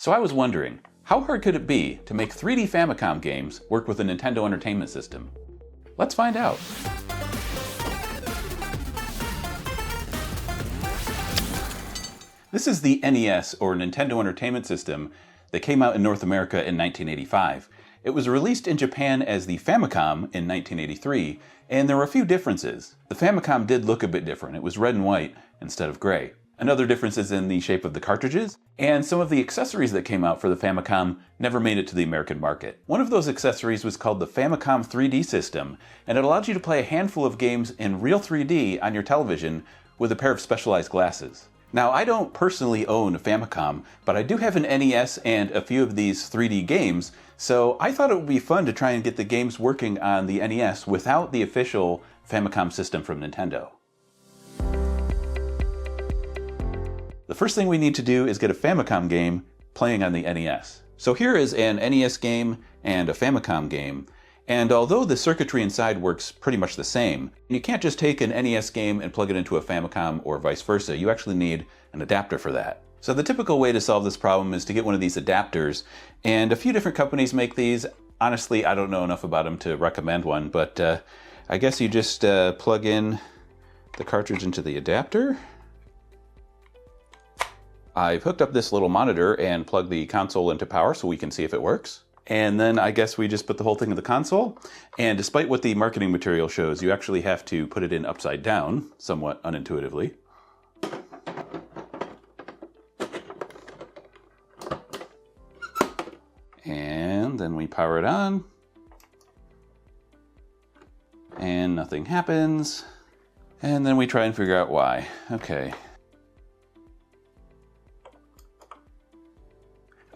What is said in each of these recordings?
So I was wondering, how hard could it be to make 3D Famicom games work with a Nintendo Entertainment System? Let's find out. This is the NES, or Nintendo Entertainment System, that came out in North America in 1985. It was released in Japan as the Famicom in 1983, and there were a few differences. The Famicom did look a bit different. It was red and white instead of gray. Another difference is in the shape of the cartridges, and some of the accessories that came out for the Famicom never made it to the American market. One of those accessories was called the Famicom 3D system, and it allowed you to play a handful of games in real 3D on your television with a pair of specialized glasses. Now, I don't personally own a Famicom, but I do have an NES and a few of these 3D games, so I thought it would be fun to try and get the games working on the NES without the official Famicom system from Nintendo. The first thing we need to do is get a Famicom game playing on the NES. So here is an NES game and a Famicom game, and although the circuitry inside works pretty much the same, you can't just take an NES game and plug it into a Famicom or vice versa. You actually need an adapter for that. So the typical way to solve this problem is to get one of these adapters, and a few different companies make these. Honestly, I don't know enough about them to recommend one, but I guess you just plug in the cartridge into the adapter. I've hooked up this little monitor and plugged the console into power so we can see if it works. And then I guess we just put the whole thing in the console. And despite what the marketing material shows, you actually have to put it in upside down, somewhat unintuitively. And then we power it on. And nothing happens. And then we try and figure out why. Okay.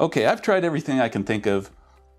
Okay, I've tried everything I can think of,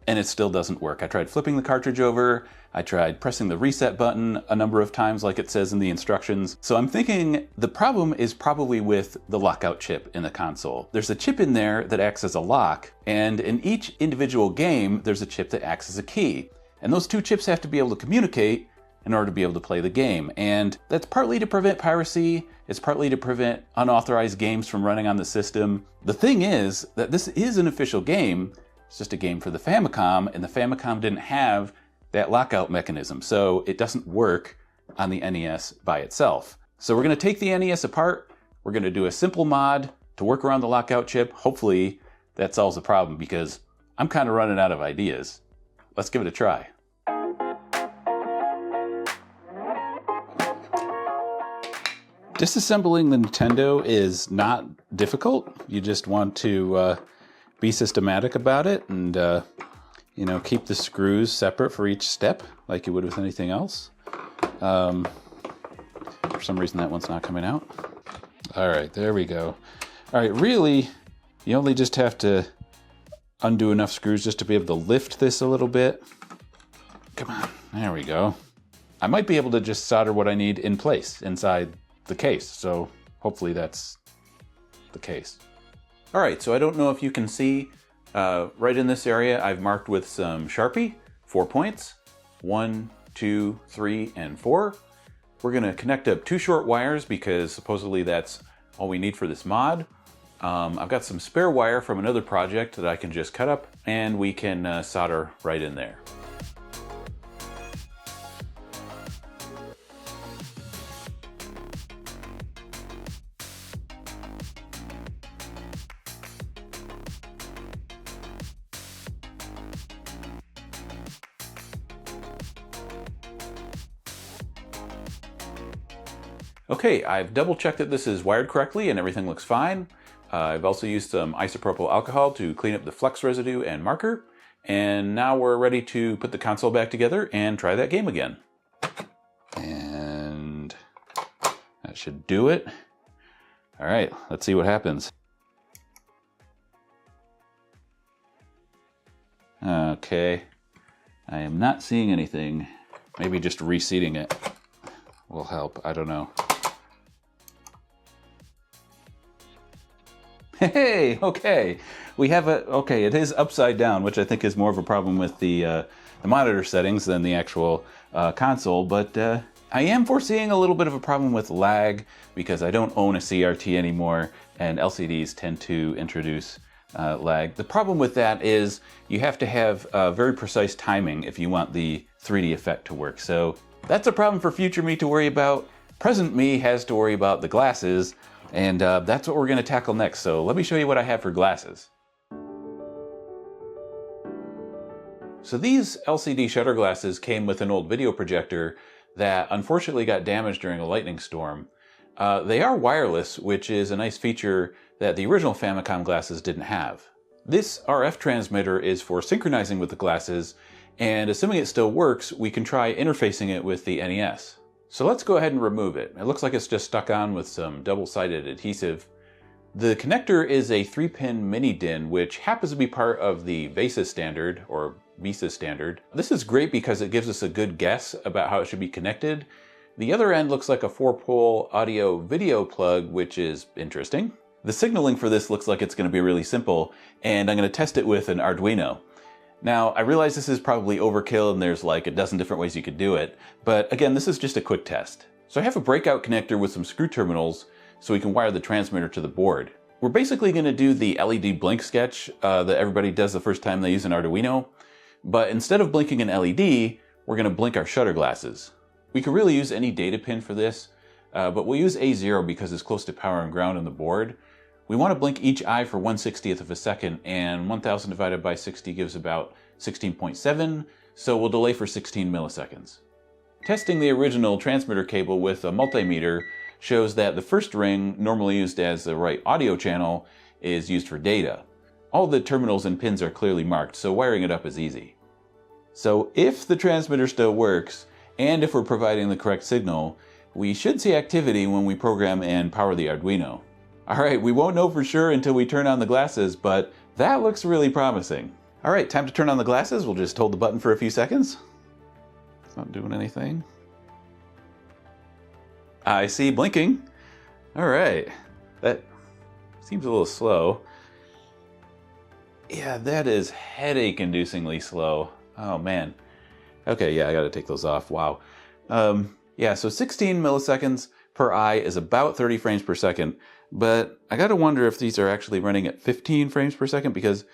and it still doesn't work. I tried flipping the cartridge over, I tried pressing the reset button a number of times like it says in the instructions. So I'm thinking the problem is probably with the lockout chip in the console. There's a chip in there that acts as a lock, and in each individual game, there's a chip that acts as a key. And those two chips have to be able to communicate in order to be able to play the game. And that's partly to prevent piracy, it's partly to prevent unauthorized games from running on the system. The thing is that this is an official game, it's just a game for the Famicom, and the Famicom didn't have that lockout mechanism, so it doesn't work on the NES by itself. So we're gonna take the NES apart, we're gonna do a simple mod to work around the lockout chip. Hopefully that solves the problem because I'm kind of running out of ideas. Let's give it a try. Disassembling the Nintendo is not difficult. You just want to be systematic about it and you know, keep the screws separate for each step like you would with anything else. For some reason that one's not coming out. All right, there we go. All right, really, you only just have to undo enough screws just to be able to lift this a little bit. Come on, there we go. I might be able to just solder what I need in place inside the case, so hopefully that's the case. All right, so I don't know if you can see, right in this area I've marked with some Sharpie 4 points, 1, 2, 3, and 4. We're gonna connect up 2 short wires because supposedly that's all we need for this mod. I've got some spare wire from another project that I can just cut up and we can solder right in there. Okay, I've double checked that this is wired correctly and everything looks fine. I've also used some isopropyl alcohol to clean up the flux residue and marker. And now we're ready to put the console back together and try that game again. And that should do it. All right, let's see what happens. Okay, I am not seeing anything. Maybe just reseating it will help, I don't know. Hey, okay, we have a, okay, it is upside down, which I think is more of a problem with the monitor settings than the actual console, but I am foreseeing a little bit of a problem with lag because I don't own a CRT anymore, and LCDs tend to introduce lag. The problem with that is you have to have very precise timing if you want the 3D effect to work. So that's a problem for future me to worry about. Present me has to worry about the glasses, and that's what we're going to tackle next. So let me show you what I have for glasses. So these LCD shutter glasses came with an old video projector that unfortunately got damaged during a lightning storm. They are wireless, which is a nice feature that the original Famicom glasses didn't have. This RF transmitter is for synchronizing with the glasses, and assuming it still works, we can try interfacing it with the NES. So let's go ahead and remove it. It looks like it's just stuck on with some double-sided adhesive. The connector is a 3-pin mini DIN, which happens to be part of the VESA standard, or VESA standard. This is great because it gives us a good guess about how it should be connected. The other end looks like a 4-pole audio-video plug, which is interesting. The signaling for this looks like it's going to be really simple, and I'm going to test it with an Arduino. Now, I realize this is probably overkill and there's like a dozen different ways you could do it, but again, this is just a quick test. So I have a breakout connector with some screw terminals so we can wire the transmitter to the board. We're basically going to do the LED blink sketch that everybody does the first time they use an Arduino, but instead of blinking an LED, we're going to blink our shutter glasses. We could really use any data pin for this, but we'll use A0 because it's close to power and ground on the board. We want to blink each eye for 1/60th of a second, and 1000 divided by 60 gives about 16.7, so we'll delay for 16 milliseconds. Testing the original transmitter cable with a multimeter shows that the first ring, normally used as the right audio channel, is used for data. All the terminals and pins are clearly marked, so wiring it up is easy. So if the transmitter still works, and if we're providing the correct signal, we should see activity when we program and power the Arduino. Alright, we won't know for sure until we turn on the glasses, but that looks really promising. Alright, time to turn on the glasses. We'll just hold the button for a few seconds. It's not doing anything. I see blinking. Alright, that seems a little slow. Yeah, that is headache-inducingly slow. Oh man. Okay, yeah, I gotta take those off. Wow. Yeah, so 16 milliseconds per eye is about 30 frames per second, but I gotta wonder if these are actually running at 15 frames per second because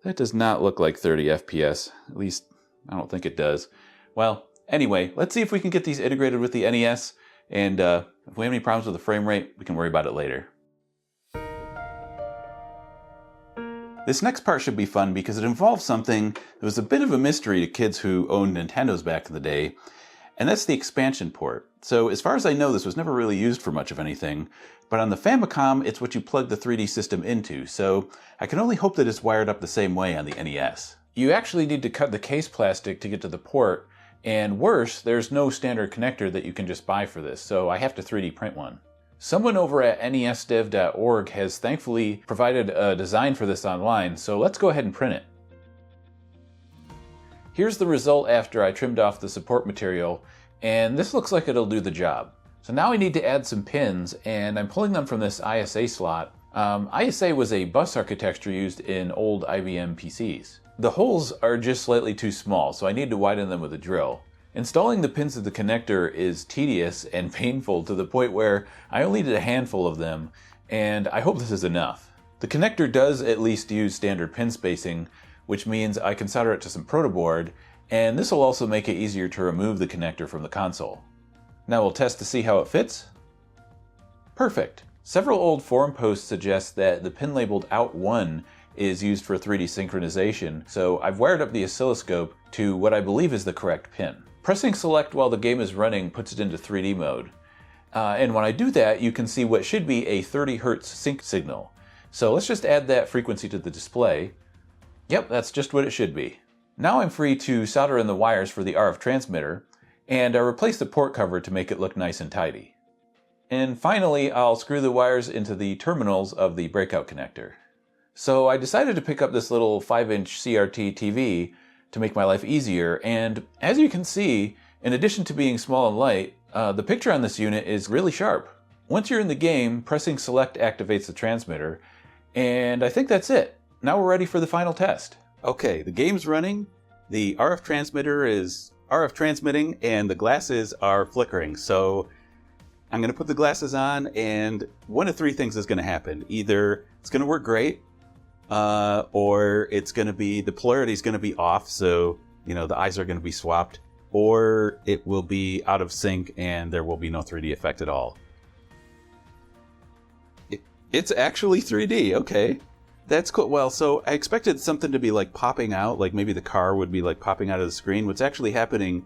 that does not look like 30 FPS. At least, I don't think it does. Well, anyway, let's see if we can get these integrated with the NES, and if we have any problems with the frame rate, we can worry about it later. This next part should be fun because it involves something that was a bit of a mystery to kids who owned Nintendos back in the day, and that's the expansion port. So as far as I know, this was never really used for much of anything, but on the Famicom, it's what you plug the 3D system into, so I can only hope that it's wired up the same way on the NES. You actually need to cut the case plastic to get to the port, and worse, there's no standard connector that you can just buy for this, so I have to 3D print one. Someone over at nesdev.org has thankfully provided a design for this online, so let's go ahead and print it. Here's the result after I trimmed off the support material, and this looks like it'll do the job. So now I need to add some pins, and I'm pulling them from this ISA slot. ISA was a bus architecture used in old IBM PCs. The holes are just slightly too small, so I need to widen them with a drill. Installing the pins of the connector is tedious and painful to the point where I only did a handful of them, and I hope this is enough. The connector does at least use standard pin spacing, which means I can solder it to some protoboard, and this will also make it easier to remove the connector from the console. Now we'll test to see how it fits. Perfect. Several old forum posts suggest that the pin labeled OUT1 is used for 3D synchronization, so I've wired up the oscilloscope to what I believe is the correct pin. Pressing select while the game is running puts it into 3D mode. And when I do that, you can see what should be a 30 Hz sync signal. So let's just add that frequency to the display. Yep, that's just what it should be. Now I'm free to solder in the wires for the RF transmitter, and I replace the port cover to make it look nice and tidy. And finally, I'll screw the wires into the terminals of the breakout connector. So I decided to pick up this little 5-inch CRT TV to make my life easier, and as you can see, in addition to being small and light, the picture on this unit is really sharp. Once you're in the game, pressing select activates the transmitter, and I think that's it. Now we're ready for the final test. Okay, the game's running, the RF transmitter is RF transmitting, and the glasses are flickering, so I'm going to put the glasses on, and one of three things is going to happen. Either it's going to work great, or it's going to be, the polarity is going to be off, so, you know, the eyes are going to be swapped, or it will be out of sync and there will be no 3D effect at all. It's actually 3D, okay. That's cool. Well, so I expected something to be like popping out, like maybe the car would be like popping out of the screen. What's actually happening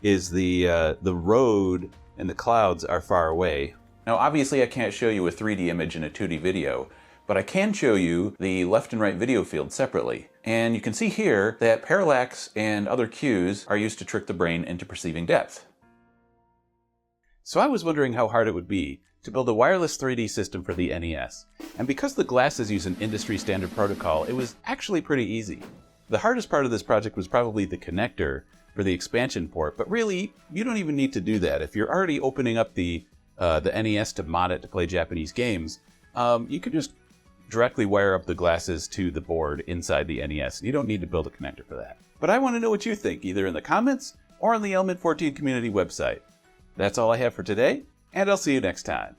is the road and the clouds are far away. Now, obviously I can't show you a 3D image in a 2D video, but I can show you the left and right video field separately. And you can see here that parallax and other cues are used to trick the brain into perceiving depth. So I was wondering how hard it would be to build a wireless 3D system for the NES. And because the glasses use an industry standard protocol, it was actually pretty easy. The hardest part of this project was probably the connector for the expansion port, but really, you don't even need to do that. If you're already opening up the NES to mod it to play Japanese games, you can just directly wire up the glasses to the board inside the NES. You don't need to build a connector for that. But I want to know what you think, either in the comments or on the Element 14 community website. That's all I have for today, and I'll see you next time.